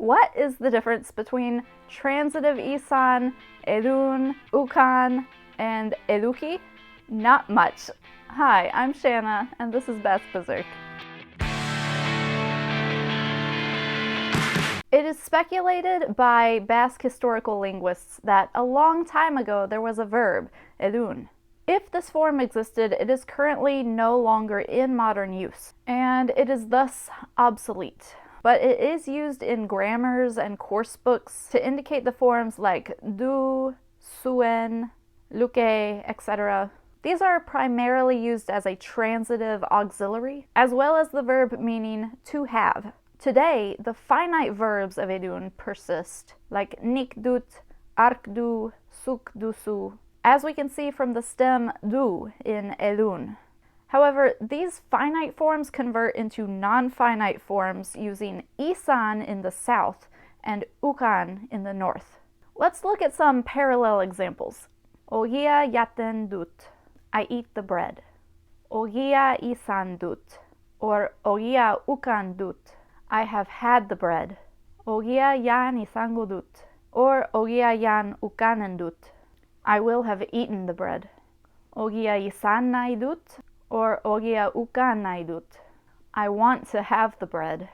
What is the difference between transitive isan, edun, ukan, and eduki? Not much. Hi, I'm Shanna, and this is Basque Berserk. It is speculated by Basque historical linguists that a long time ago there was a verb, edun. If this form existed, it is currently no longer in modern use, and it is thus obsolete. But it is used in grammars and course books to indicate the forms like du, suen, luke, etc. These are primarily used as a transitive auxiliary, as well as the verb meaning to have. Today, the finite verbs of edun persist, like nikdut, arkdu, sukdusu, as we can see from the stem du in edun. However, these finite forms convert into non-finite forms using isan in the south and ukan in the north. Let's look at some parallel examples. Ogia yaten dut, I eat the bread. Ogia isan dut, or ogia ukan dut, I have had the bread. Ogia yan isango dut, or ogia yan ukanen dut, I will have eaten the bread. Ogia isan naidut, or ogia ukan naidut, I want to have the bread.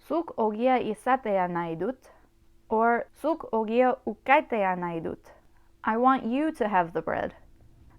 Suk ogia isatea naidut, or suk ogia ukaitea naidut, I want you to have the bread.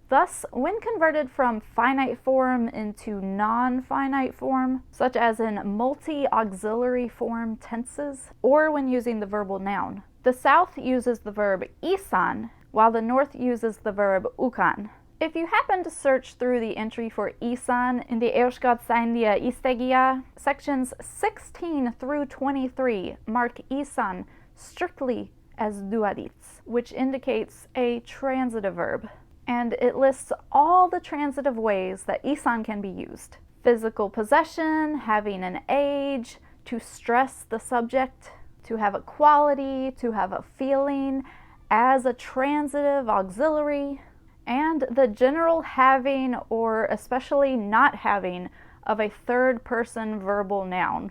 Thus, when converted from finite form into non-finite form, such as in multi-auxiliary form tenses, or when using the verbal noun, the South uses the verb isan, while the North uses the verb ukan. If you happen to search through the entry for isan in the Euskotzaindia Istegia, sections 16 through 23 mark isan strictly as duadits, which indicates a transitive verb. And it lists all the transitive ways that isan can be used. Physical possession, having an age, to stress the subject, to have a quality, to have a feeling, as a transitive auxiliary, and the general having or especially not having of a third person verbal noun.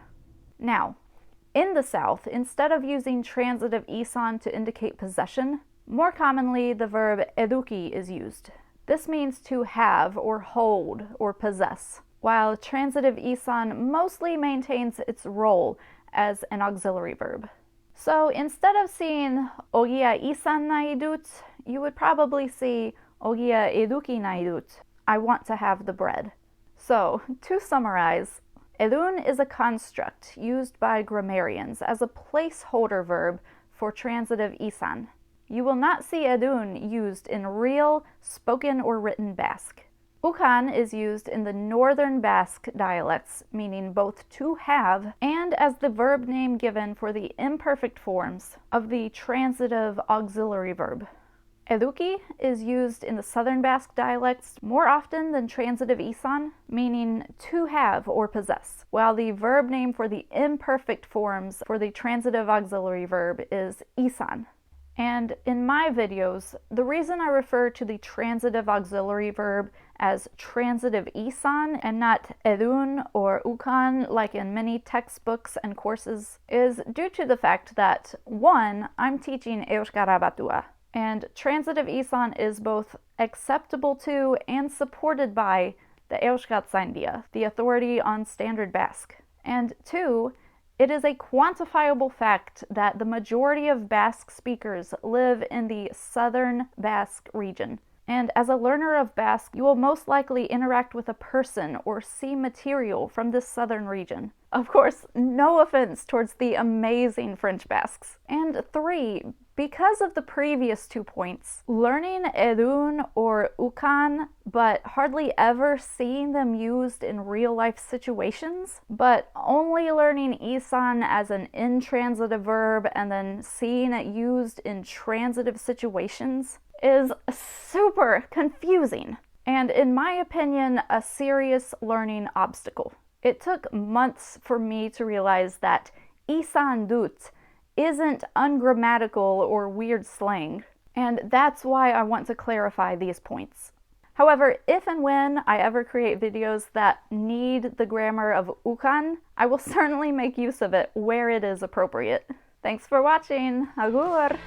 Now, in the South, instead of using transitive isan to indicate possession, more commonly the verb eduki is used. This means to have or hold or possess, while transitive isan mostly maintains its role as an auxiliary verb. So instead of seeing ogia isan naidut, you would probably see ogia eduki naidut, I want to have the bread. So, to summarize, edun is a construct used by grammarians as a placeholder verb for transitive isan. You will not see edun used in real spoken or written Basque. Ukan is used in the northern Basque dialects, meaning both to have and as the verb name given for the imperfect forms of the transitive auxiliary verb. Eduki is used in the southern Basque dialects more often than transitive isan, meaning to have or possess, while the verb name for the imperfect forms for the transitive auxiliary verb is isan. And in my videos, the reason I refer to the transitive auxiliary verb as transitive isan and not edun or ukan like in many textbooks and courses is due to the fact that, one, I'm teaching Euskara Batua, and transitive isan is both acceptable to and supported by the Euskotzaindia, the authority on Standard Basque. And two, it is a quantifiable fact that the majority of Basque speakers live in the southern Basque region. And as a learner of Basque, you will most likely interact with a person or see material from this southern region. Of course, no offense towards the amazing French Basques. And three, because of the previous 2 points, learning edun or ukan, but hardly ever seeing them used in real-life situations, but only learning isan as an intransitive verb and then seeing it used in transitive situations is super confusing, and in my opinion, a serious learning obstacle. It took months for me to realize that isan dut isn't ungrammatical or weird slang, and that's why I want to clarify these points. However, if and when I ever create videos that need the grammar of ukan, I will certainly make use of it where it is appropriate. Thanks for watching. Agur!